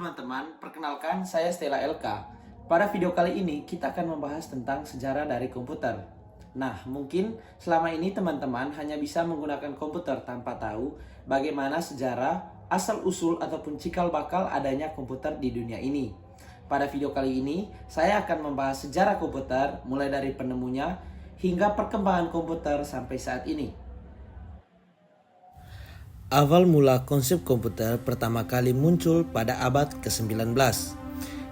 teman-teman, perkenalkan saya Stella LK. Pada video kali ini kita akan membahas tentang sejarah dari komputer. Nah, mungkin selama ini teman-teman hanya bisa menggunakan komputer tanpa tahu bagaimana sejarah, asal-usul ataupun cikal bakal adanya komputer di dunia ini. Pada video kali ini, saya akan membahas sejarah komputer mulai dari penemunya hingga perkembangan komputer sampai saat ini. Awal mula konsep komputer pertama kali muncul pada abad ke-19.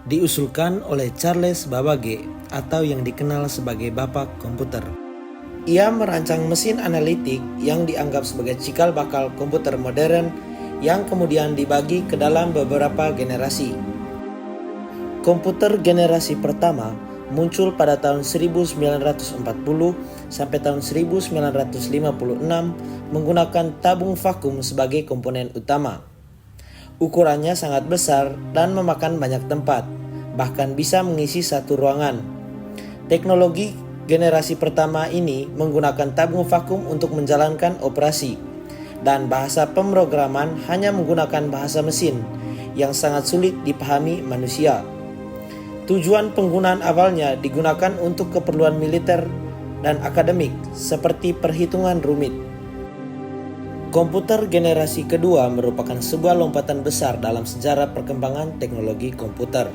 Diusulkan oleh Charles Babbage atau yang dikenal sebagai Bapak Komputer. Ia merancang mesin analitik yang dianggap sebagai cikal bakal komputer modern yang kemudian dibagi ke dalam beberapa generasi. Komputer generasi pertama muncul pada tahun 1940 sampai tahun 1956 menggunakan tabung vakum sebagai komponen utama. Ukurannya sangat besar dan memakan banyak tempat, bahkan bisa mengisi satu ruangan. Teknologi generasi pertama ini menggunakan tabung vakum untuk menjalankan operasi, dan bahasa pemrograman hanya menggunakan bahasa mesin yang sangat sulit dipahami manusia. Tujuan penggunaan awalnya digunakan untuk keperluan militer dan akademik seperti perhitungan rumit. Komputer generasi kedua merupakan sebuah lompatan besar dalam sejarah perkembangan teknologi komputer.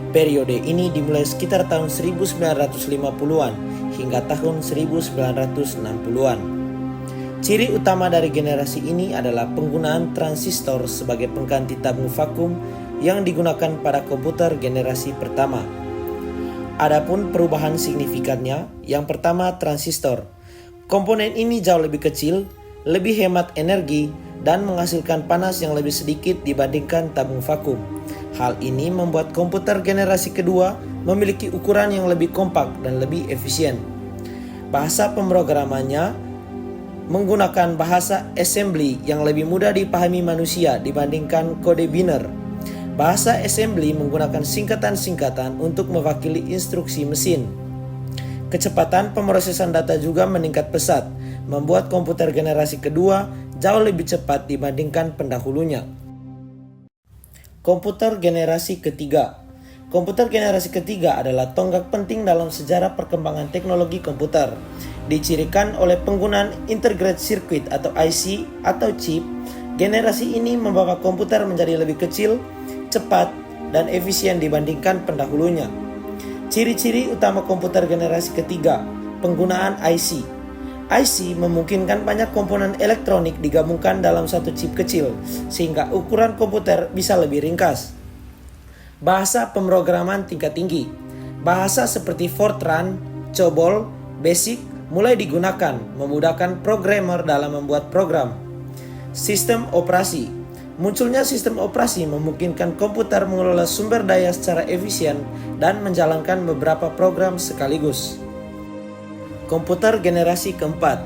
Periode ini dimulai sekitar tahun 1950-an hingga tahun 1960-an. Ciri utama dari generasi ini adalah penggunaan transistor sebagai pengganti tabung vakum yang digunakan pada komputer generasi pertama. Adapun perubahan signifikannya, yang pertama transistor. Komponen ini jauh lebih kecil, lebih hemat energi, dan menghasilkan panas yang lebih sedikit dibandingkan tabung vakum. Hal ini membuat komputer generasi kedua memiliki ukuran yang lebih kompak dan lebih efisien. Bahasa pemrogramannya menggunakan bahasa assembly yang lebih mudah dipahami manusia dibandingkan kode biner. Bahasa assembly menggunakan singkatan-singkatan untuk mewakili instruksi mesin. Kecepatan pemrosesan data juga meningkat pesat, membuat komputer generasi kedua jauh lebih cepat dibandingkan pendahulunya. Komputer generasi ketiga. Komputer generasi ketiga adalah tonggak penting dalam sejarah perkembangan teknologi komputer. Dicirikan oleh penggunaan integrated circuit atau IC atau chip, generasi ini membawa komputer menjadi lebih kecil, cepat, dan efisien dibandingkan pendahulunya. Ciri-ciri utama komputer generasi ketiga, penggunaan IC. IC memungkinkan banyak komponen elektronik digabungkan dalam satu chip kecil, sehingga ukuran komputer bisa lebih ringkas. Bahasa pemrograman tingkat tinggi. Bahasa seperti Fortran, COBOL, BASIC mulai digunakan, memudahkan programmer dalam membuat program. Sistem operasi. Munculnya sistem operasi memungkinkan komputer mengelola sumber daya secara efisien dan menjalankan beberapa program sekaligus. Komputer generasi keempat.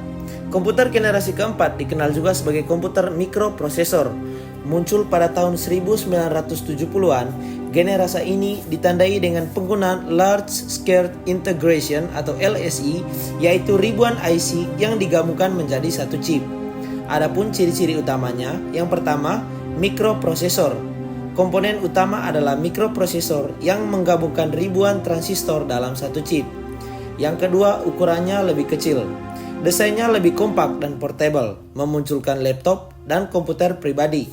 Komputer generasi keempat dikenal juga sebagai komputer mikroprosesor. Muncul pada tahun 1970-an, generasi ini ditandai dengan penggunaan Large Scale Integration atau LSI, yaitu ribuan IC yang digabungkan menjadi satu chip. Adapun ciri-ciri utamanya, yang pertama, mikroprosesor. Komponen utama adalah mikroprosesor yang menggabungkan ribuan transistor dalam satu chip. Yang kedua, ukurannya lebih kecil. Desainnya lebih kompak dan portable, memunculkan laptop dan komputer pribadi.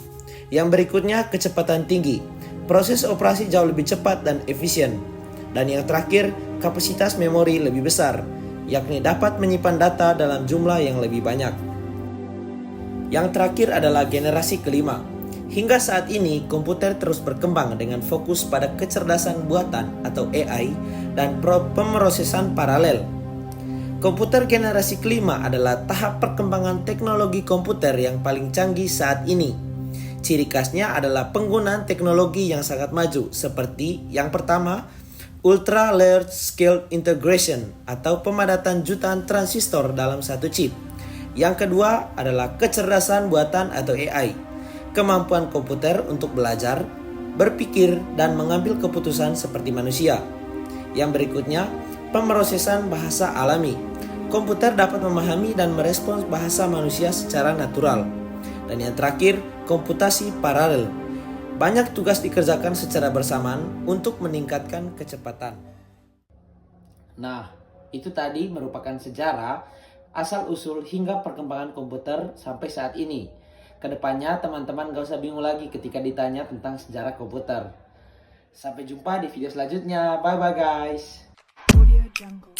Yang berikutnya, kecepatan tinggi. Proses operasi jauh lebih cepat dan efisien. Dan yang terakhir, kapasitas memori lebih besar, yakni dapat menyimpan data dalam jumlah yang lebih banyak. Yang terakhir adalah generasi kelima. Hingga saat ini, komputer terus berkembang dengan fokus pada kecerdasan buatan atau AI dan pemrosesan paralel. Komputer generasi kelima adalah tahap perkembangan teknologi komputer yang paling canggih saat ini. Ciri khasnya adalah penggunaan teknologi yang sangat maju seperti yang pertama, Ultra Large Scale Integration atau pemadatan jutaan transistor dalam satu chip. Yang kedua adalah kecerdasan buatan atau AI, kemampuan komputer untuk belajar, berpikir, dan mengambil keputusan seperti manusia. Yang berikutnya, pemrosesan bahasa alami. Komputer dapat memahami dan merespons bahasa manusia secara natural. Dan yang terakhir, komputasi paralel. Banyak tugas dikerjakan secara bersamaan untuk meningkatkan kecepatan. Nah, itu tadi merupakan sejarah, asal-usul hingga perkembangan komputer sampai saat ini. Kedepannya teman-teman gak usah bingung lagi ketika ditanya tentang sejarah komputer. Sampai jumpa di video selanjutnya. Bye-bye guys. Audio Jungle.